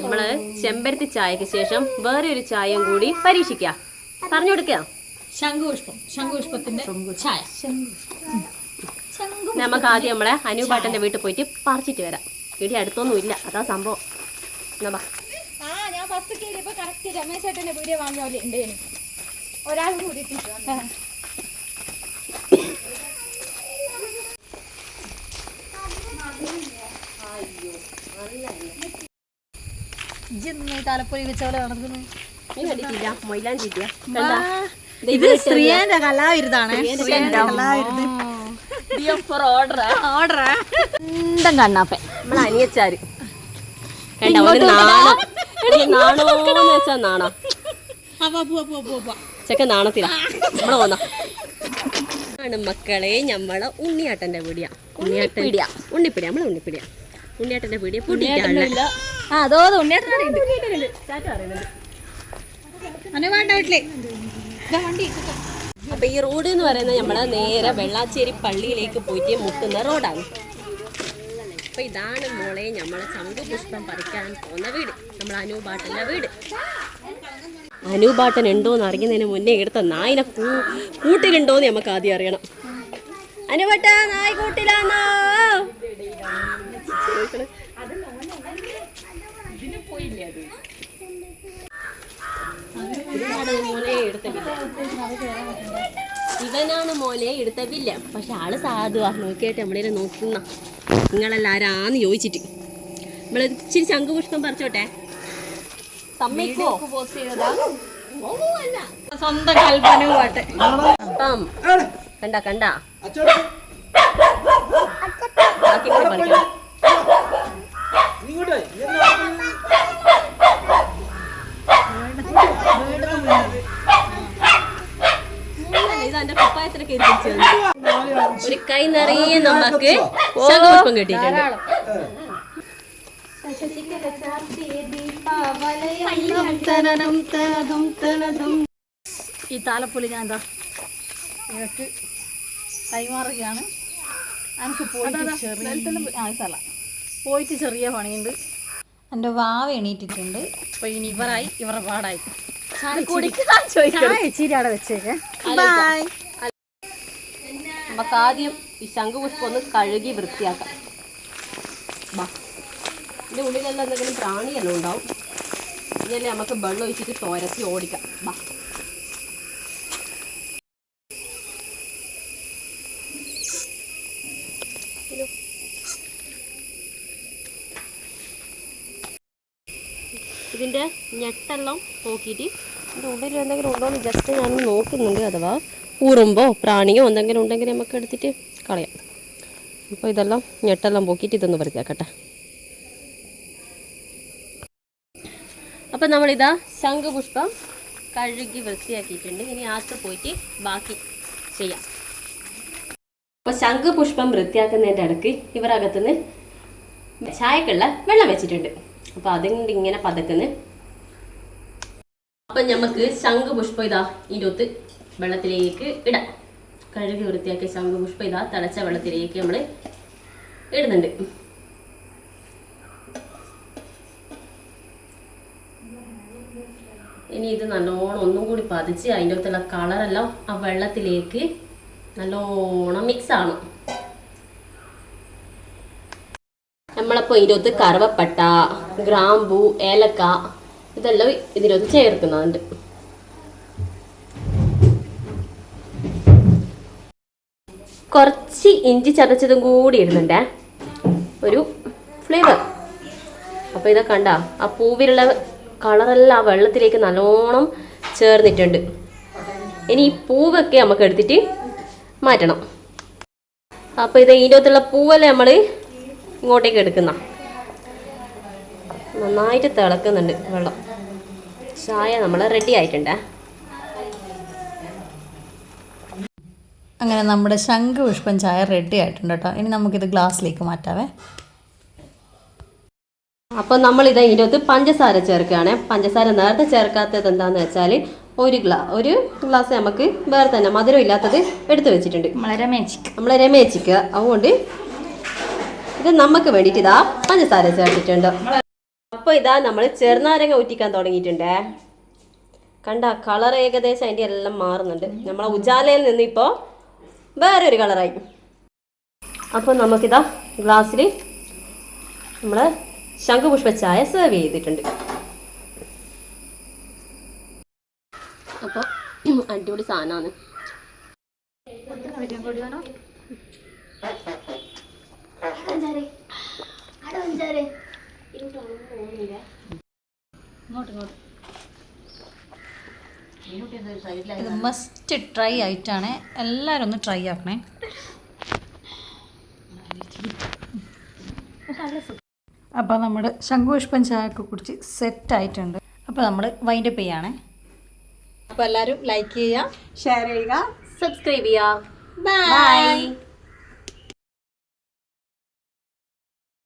നമ്മള് ചെമ്പരത്തി ചായക്ക് ശേഷം വേറെ ഒരു ചായയും കൂടി പരീക്ഷിക്കാം. പറഞ്ഞു കൊടുക്കാം. ശംഖുപുഷ്പത്തിന്റെ ചായ. നമുക്ക് ആദ്യം നമ്മളെ അനൂപാട്ടന്റെ വീട്ടിൽ പോയിട്ട് പറിച്ചിട്ട് വരാം. വീട്ടിൽ അടുത്തൊന്നും ഇല്ല, അതാ സംഭവം. ഞാൻ ഫസ്റ്റ് കയറിയപ്പോ കറക്റ്റ് രമേശ് ചേട്ടന്റെ വീഡിയോ വാങ്ങിയ പോലെ ഉണ്ടേനു. ഒരാൾ കൂടി താലപ്പൊലി വെച്ച പോലെ നടക്കുന്നു. ഇത് സ്ത്രീയുടെ കലാവിരുതാണ്. കണ്ണാപ്പൻ നമ്മളെ അനിയച്ചാര് നാണോന്ന് വെച്ചാ നാണോ ചെക്ക നാണത്തിലാ നമ്മള് പോന്ന മക്കളെ. ഞമ്മളെ ഉണ്ണിയാട്ടന്റെ പീടിയാ. ഉണ്ണിപ്പിടിയ നമ്മളെ ഉണ്ണിയാട്ടന്റെ പീടിയ പൂട്ടിയിട്ടില്ല. അപ്പൊ ഈ റോഡ് എന്ന് പറയുന്നത് നമ്മളെ നേരെ വെള്ളാച്ചേരി പള്ളിയിലേക്ക് പോയിട്ട് മുട്ടുന്ന റോഡാണ്. അപ്പൊ ഇതാണ് മോളെ നമ്മളെ ശംഖുപുഷ്പം പറിക്കാൻ പോകുന്ന വീട്, നമ്മളെ അനൂപാട്ടന്റെ വീട്. അനൂപാട്ടൻ ഉണ്ടോന്ന് അറിയുന്നതിന് മുന്നേ എടുത്ത നായിനെ കൂട്ടിലുണ്ടോന്ന് നമുക്ക് ആദ്യം അറിയണം. അനൂപാട്ട, നായ് കൂട്ടിലാണോ? ഇവനാണ് മോനെ എടുത്ത വില്ല. പക്ഷെ ആള് സാധുവാ, നോക്കിയായിട്ട് നമ്മളെ നോക്കുന്ന നിങ്ങളെല്ലാരാന്ന് ചോദിച്ചിട്ട് നമ്മള് ഇച്ചിരി ശംഖുപുഷ്പം പറിച്ചോട്ടെ. സമ്മതിക്കോ? സ്വന്തം കൽപ്പന പാട്ട് അപ്പം കണ്ട ഇതെന്റെ കുപ്പായത്തിനൊക്കെ ഒരു കൈ നിറയെ നമുക്ക് ശംഖുപുഷ്പം കിട്ടിയിട്ടുണ്ട്. ഈ താലപ്പൊലി ഞാൻ എന്താ നിനക്ക് കൈമാറുകയാണ്. എനിക്ക് പോയിട്ട് ചെറിയ പണിയുണ്ട്. എൻ്റെ വാവ എണീറ്റിട്ടുണ്ട്. അപ്പൊ ഇനി ഇവരുടെ പാടായി. ഇച്ചിരി അവിടെ വെച്ചേക്കെ. നമുക്ക് ആദ്യം ഈ ശംഖുപുഷ്പം ഒന്ന് കഴുകി വൃത്തിയാക്കാം. ഇതിൻ്റെ ഉള്ളിലെല്ലാം എന്തെങ്കിലും പ്രാണിയെല്ലാം ഉണ്ടാവും. ഇതല്ലേ നമുക്ക് വെള്ളം ഒഴിച്ചിട്ട് തോരത്തി ഓടിക്കാം. ഇതിൻ്റെ ഞെട്ടെല്ലാം നോക്കിയിട്ട് ഇതിൻ്റെ ഉള്ളിൽ എന്തെങ്കിലും ഉണ്ടോ എന്ന് ജസ്റ്റ് ഞാൻ നോക്കുന്നുണ്ട്. അഥവാ ഊറുമ്പോ പ്രാണിയോ എന്തെങ്കിലും ഉണ്ടെങ്കിൽ നമുക്ക് എടുത്തിട്ട് കളയാം. അപ്പോൾ ഇതെല്ലാം ഞെട്ടെല്ലാം പോക്കിയിട്ട് ഇതൊന്ന് വൃത്തിയാക്കട്ടെ. അപ്പം നമ്മളിതാ ശംഖുപുഷ്പം കഴുകി വൃത്തിയാക്കിയിട്ടുണ്ട്. ഇനി അകത്ത് പോയിട്ട് ബാക്കി ചെയ്യാം. അപ്പോൾ ശംഖുപുഷ്പം വൃത്തിയാക്കുന്നതിൻ്റെ ഇടയ്ക്ക് ഇവരകത്തുനിന്ന് ചായക്കുള്ള വെള്ളം വെച്ചിട്ടുണ്ട്. അപ്പോൾ അതുകൊണ്ട് ഇങ്ങനെ പതക്കുന്നു. അപ്പം നമുക്ക് ശംഖുപുഷ്പം ഇതാ ഇതിൻ്റെ വെള്ളത്തിലേക്ക് ഇടാം. കഴുകി വൃത്തിയാക്കിയ ശംഖുപുഷ്പം ഇതാ തിളച്ച വെള്ളത്തിലേക്ക് നമ്മൾ ഇടുന്നുണ്ട്. ഇനി ഇത് നല്ലോണം ഒന്നും കൂടി പതിച്ച് അതിൻ്റെ അകത്തുള്ള കളറെല്ലാം ആ വെള്ളത്തിലേക്ക് നല്ലോണം മിക്സ് ആവണം. നമ്മളപ്പോൾ ഇതിൻ്റെ കറുവപ്പട്ട, ഗ്രാമ്പൂ, ഏലക്ക ഇതെല്ലാം ഇതിൻ്റെ ചേർക്കുന്നുണ്ട്. കുറച്ച് ഇഞ്ചി ചതച്ചതും കൂടി ഇടുന്നുണ്ടേ, ഒരു ഫ്ലേവർ. അപ്പോൾ ഇതൊക്കെ കണ്ട ആ പൂവിലുള്ള കളറെല്ലാം ആ വെള്ളത്തിലേക്ക് നല്ലോണം ചേർന്നിട്ടുണ്ട്. ഇനി ഈ പൂവൊക്കെ നമുക്ക് എടുത്തിട്ട് മാറ്റണം. അപ്പോൾ ഇത് ഇതിൻ്റെ അകത്തുള്ള പൂവെല്ലാം നമ്മൾ ഇങ്ങോട്ടേക്ക് എടുക്കുന്ന നന്നായിട്ട് തിളക്കുന്നുണ്ട് വെള്ളം. ചായ നമ്മൾ റെഡി ആയിട്ടുണ്ടേ. അങ്ങനെ നമ്മുടെ ശംഖുപുഷ്പം ചായ റെഡി ആയിട്ടുണ്ട് കേട്ടോ. ഇനി നമുക്കിത് ഗ്ലാസ്സിലേക്ക് മാറ്റാവേ. അപ്പോൾ നമ്മളിത് ഇതിൻ്റെ അകത്ത് പഞ്ചസാര ചേർക്കുകയാണ്. പഞ്ചസാര നേരത്തെ ചേർക്കാത്തത് എന്താണെന്ന് വെച്ചാൽ ഒരു ഗ്ലാസ് നമുക്ക് വേറെ തന്നെ മധുരം ഇല്ലാത്തത് എടുത്ത് വെച്ചിട്ടുണ്ട്. നമ്മളെ രമേച്ചിക്ക് അതുകൊണ്ട് ഇത് നമുക്ക് വേണ്ടിയിട്ട് ഇതാ പഞ്ചസാര ചേർത്തിട്ടുണ്ട്. അപ്പോൾ ഇതാ നമ്മൾ ചെറുനാരങ്ങ ഊറ്റിക്കാൻ തുടങ്ങിയിട്ടുണ്ടേ. കണ്ട കളർ ഏകദേശം അതിൻ്റെ എല്ലാം മാറുന്നുണ്ട്. നമ്മളെ ഉജാലയിൽ നിന്ന് ഇപ്പോൾ വേറൊരു കളറായി. അപ്പോൾ നമുക്കിതാ ഗ്ലാസ്സിൽ നമ്മൾ ശംഖുപുഷ്പ ചായ സെർവ് ചെയ്തിട്ടുണ്ട്. അപ്പോൾ അടിപൊളി സാധനമാണ്. ഇത് മസ്റ്റ് ട്രൈ ആയിട്ടാണ്, എല്ലാവരും ഒന്ന് ട്രൈ ആക്കണേ. അപ്പോൾ നമ്മുടെ ശംഖുപുഷ്പം ചായയൊക്കെ കുടിച്ച് സെറ്റായിട്ടുണ്ട്. അപ്പോൾ നമ്മൾ വൈൻഡപ്പ് ചെയ്യാണ്. അപ്പോൾ എല്ലാവരും ലൈക്ക് ചെയ്യുക, ഷെയർ ചെയ്യുക, സബ്സ്ക്രൈബ് ചെയ്യുക. ബൈ.